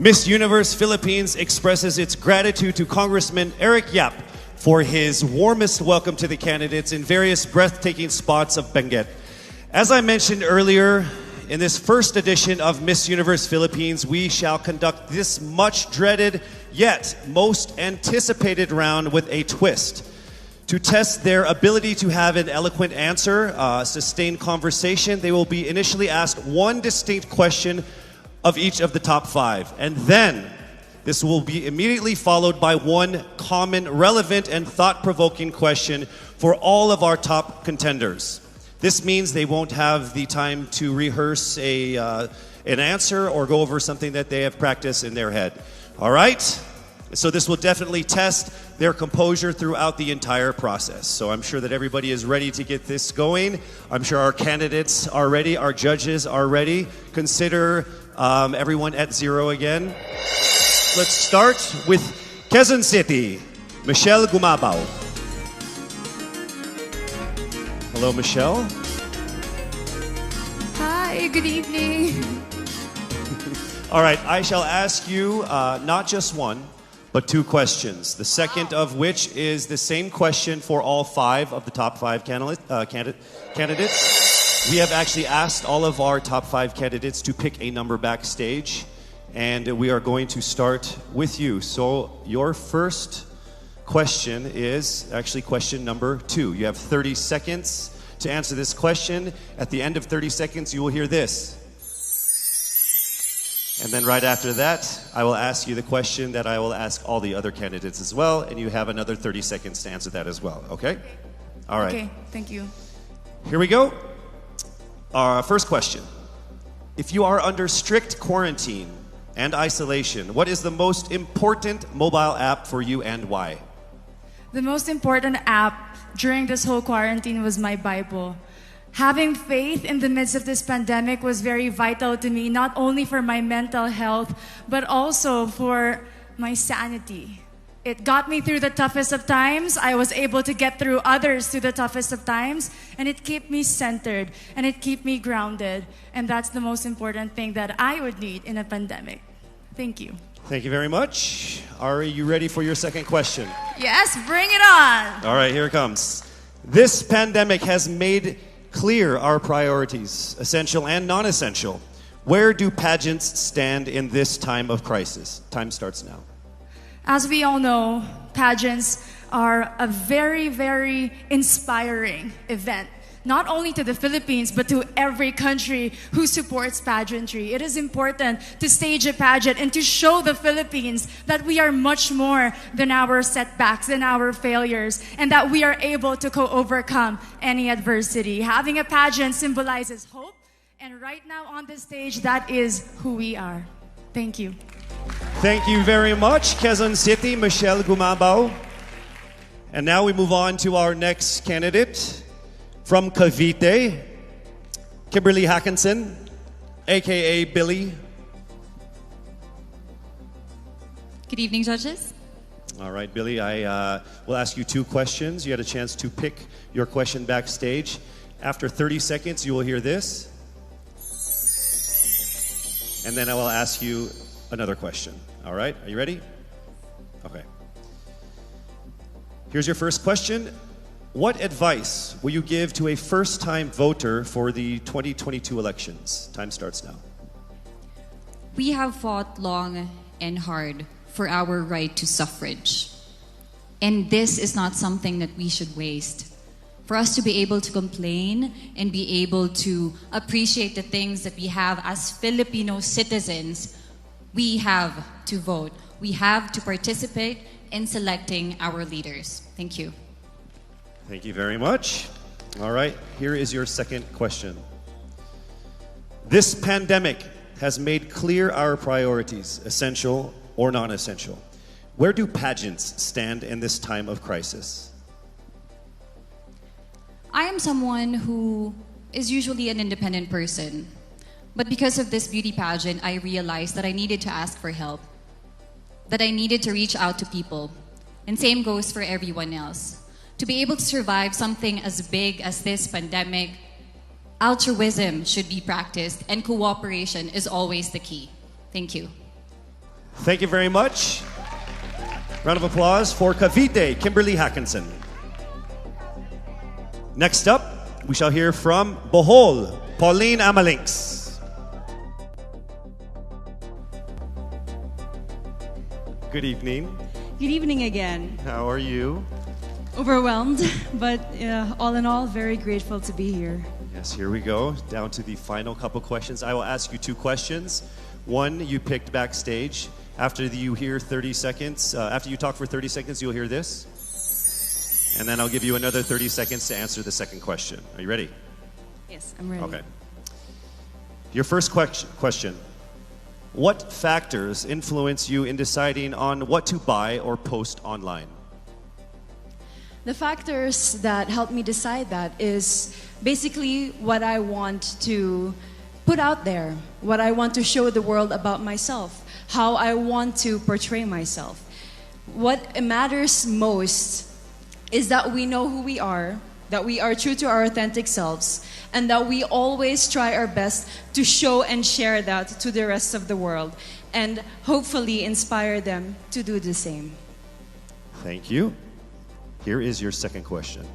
Miss Universe Philippines expresses its gratitude to Congressman Eric Yap for his warmest welcome to the candidates in various breathtaking spots of Benguet. As I mentioned earlier, in this first edition of Miss Universe Philippines, we shall conduct this much dreaded yet most anticipated round with a twist. To test their ability to have an eloquent answer, sustained conversation, they will be initially asked one distinct question of each of the top five. And then, this will be immediately followed by one common, relevant, and thought-provoking question for all of our top contenders. This means they won't have the time to rehearse an answer or go over something that they have practiced in their head. All right? So this will definitely test their composure throughout the entire process. So I'm sure that everybody is ready to get this going. I'm sure our candidates are ready, our judges are ready. Consider everyone at zero again. Let's start with Quezon City, Michelle Gumabao. Hello, Michelle. Hi, good evening. All right, I shall ask you not just one, but two questions. The second of which is the same question for all five of the top five candidates. We have actually asked all of our top five candidates to pick a number backstage, and we are going to start with you. So your first question is actually question number 2. You have 30 seconds to answer this question. At the end of 30 seconds, you will hear this. And then right after that, I will ask you the question that I will ask all the other candidates as well, and you have another 30 seconds to answer that as well, okay? All right. Okay, thank you. Here we go. Our first question. If you are under strict quarantine and isolation, what is the most important mobile app for you and why? The most important app during this whole quarantine was my Bible. Having faith in the midst of this pandemic was very vital to me, not only for my mental health, but also for my sanity. It got me through the toughest of times. I was able to get through others through the toughest of times, and it kept me centered, and it kept me grounded. And that's the most important thing that I would need in a pandemic. Thank you. Thank you very much. Are you ready for your second question? Yes, bring it on. All right, here it comes. This pandemic has made clear our priorities, essential and non-essential. Where do pageants stand in this time of crisis? Time starts now. As we all know, pageants are a very, very inspiring event. Not only to the Philippines, but to every country who supports pageantry. It is important to stage a pageant and to show the Philippines that we are much more than our setbacks, than our failures, and that we are able to overcome any adversity. Having a pageant symbolizes hope, and right now on the stage, that is who we are. Thank you. Thank you very much, Quezon City, Michelle Gumabao. And now we move on to our next candidate. From Cavite, Kimberly Hackinson, a.k.a. Billy. Good evening, judges. All right, Billy, I will ask you two questions. You had a chance to pick your question backstage. After 30 seconds, you will hear this. And then I will ask you another question. All right, are you ready? Okay. Here's your first question. What advice will you give to a first-time voter for the 2022 elections? Time starts now. We have fought long and hard for our right to suffrage. And this is not something that we should waste. For us to be able to complain and be able to appreciate the things that we have as Filipino citizens, we have to vote. We have to participate in selecting our leaders. Thank you. Thank you very much. All right, here is your second question. This pandemic has made clear our priorities, essential or non-essential. Where do pageants stand in this time of crisis? I am someone who is usually an independent person. But because of this beauty pageant, I realized that I needed to ask for help, that I needed to reach out to people. And same goes for everyone else. To be able to survive something as big as this pandemic, altruism should be practiced and cooperation is always the key. Thank you. Thank you very much. Round of applause for Cavite, Kimberly Hackinson. Next up, we shall hear from Bohol, Pauline Amelinx. Good evening. Good evening again. How are you? Overwhelmed, but all in all, very grateful to be here. Yes, here we go. Down to the final couple questions. I will ask you two questions. One you picked backstage. After you hear 30 seconds, after you talk for 30 seconds, you'll hear this. And then I'll give you another 30 seconds to answer the second question. Are you ready? Yes, I'm ready. Okay. Your first question. What factors influence you in deciding on what to buy or post online? The factors that help me decide that is basically what I want to put out there, what I want to show the world about myself, how I want to portray myself. What matters most is that we know who we are, that we are true to our authentic selves, and that we always try our best to show and share that to the rest of the world, and hopefully inspire them to do the same. Thank you. Here is your second question.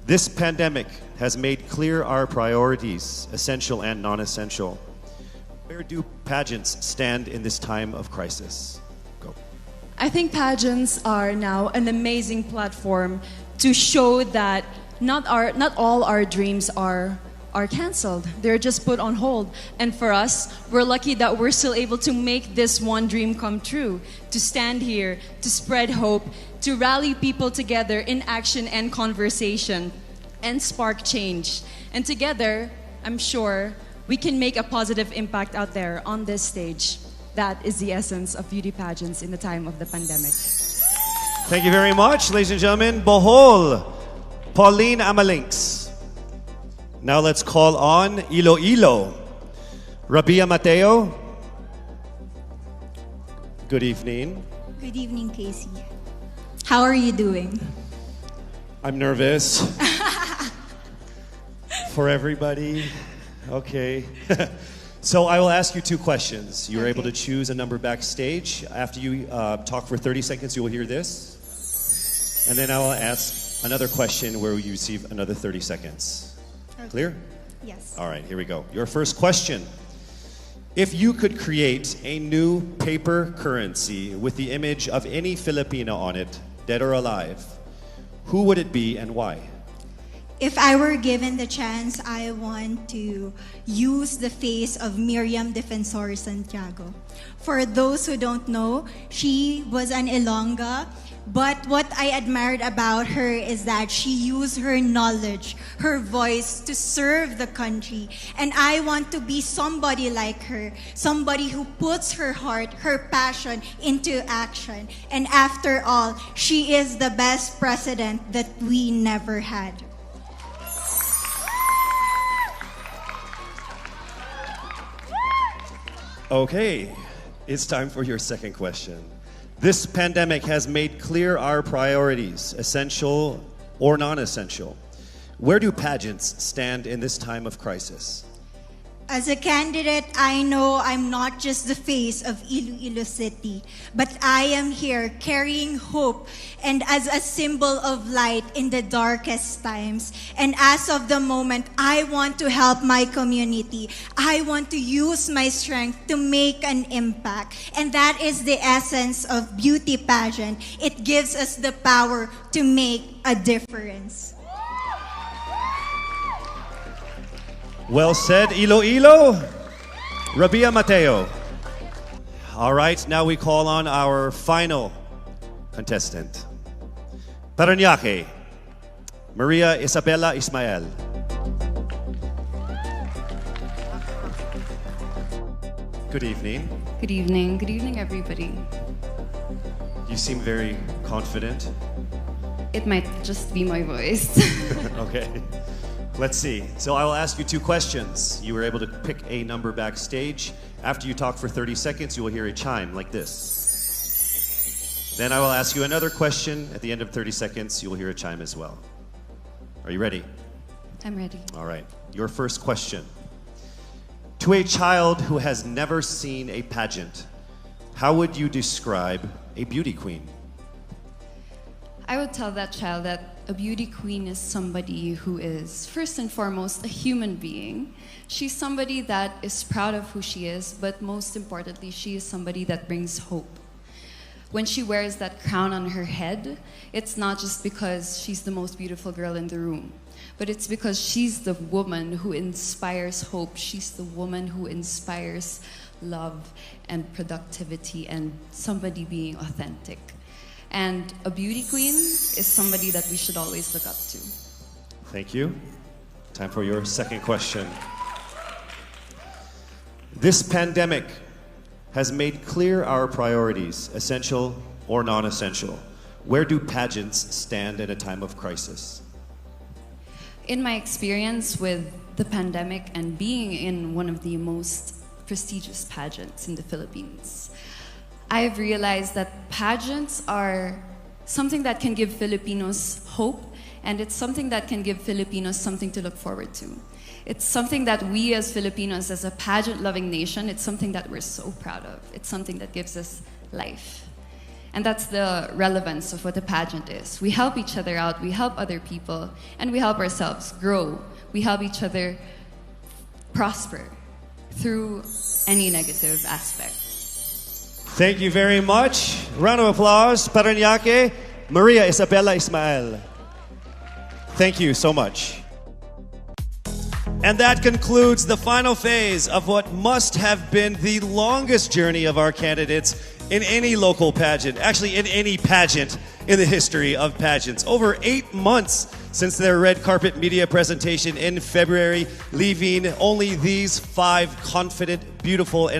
This pandemic has made clear our priorities, essential and non-essential. Where do pageants stand in this time of crisis? Go. I think pageants are now an amazing platform to show that not all our dreams are canceled. They're just put on hold. And for us, we're lucky that we're still able to make this one dream come true, to stand here, to spread hope, to rally people together in action and conversation, and spark change. And together, I'm sure, we can make a positive impact out there on this stage. That is the essence of beauty pageants in the time of the pandemic. Thank you very much, ladies and gentlemen. Bohol, Pauline Amelinx. Now let's call on Iloilo, Rabia Mateo. Good evening. Good evening, Casey. How are you doing? I'm nervous. For everybody. Okay. So I will ask you two questions. You're able to choose a number backstage. After you talk for 30 seconds, you will hear this. And then I will ask another question where you receive another 30 seconds. Okay. Clear? Yes. All right, here we go. Your first question. If you could create a new paper currency with the image of any Filipino on it, dead or alive, who would it be and why? If I were given the chance, I want to use the face of Miriam Defensor Santiago. For those who don't know, she was an Ilongga, but what I admired about her is that she used her knowledge, her voice to serve the country. And I want to be somebody like her, somebody who puts her heart, her passion into action. And after all, she is the best president that we never had. Okay, it's time for your second question. This pandemic has made clear our priorities, essential or non-essential. Where do pageants stand in this time of crisis? As a candidate, I know I'm not just the face of Iloilo City, but I am here carrying hope and as a symbol of light in the darkest times. And as of the moment, I want to help my community. I want to use my strength to make an impact. And that is the essence of beauty pageant. It gives us the power to make a difference. Well said, Iloilo. Rabia Mateo. All right, now we call on our final contestant. Paranaque, Maria Isabella Ismail. Good evening. Good evening. Good evening, everybody. You seem very confident. It might just be my voice. Okay. Let's see. So I will ask you two questions. You were able to pick a number backstage. After you talk for 30 seconds, you will hear a chime like this. Then I will ask you another question. At the end of 30 seconds, you will hear a chime as well. Are you ready? I'm ready. All right. Your first question. To a child who has never seen a pageant, how would you describe a beauty queen? I would tell that child that a beauty queen is somebody who is, first and foremost, a human being. She's somebody that is proud of who she is, but most importantly, she is somebody that brings hope. When she wears that crown on her head, it's not just because she's the most beautiful girl in the room, but it's because she's the woman who inspires hope. She's the woman who inspires love and productivity and somebody being authentic. And a beauty queen is somebody that we should always look up to. Thank you. Time for your second question. This pandemic has made clear our priorities, essential or non-essential. Where do pageants stand in a time of crisis? In my experience with the pandemic and being in one of the most prestigious pageants in the Philippines, I have realized that pageants are something that can give Filipinos hope, and it's something that can give Filipinos something to look forward to. It's something that we as Filipinos, as a pageant-loving nation, it's something that we're so proud of. It's something that gives us life. And that's the relevance of what a pageant is. We help each other out, we help other people, and we help ourselves grow. We help each other prosper through any negative aspect. Thank you very much. Round of applause, Paranaque, Maria Isabella Ismail. Thank you so much. And that concludes the final phase of what must have been the longest journey of our candidates in any local pageant, actually in any pageant in the history of pageants. Over 8 months since their red carpet media presentation in February, leaving only these 5 confident, beautiful, and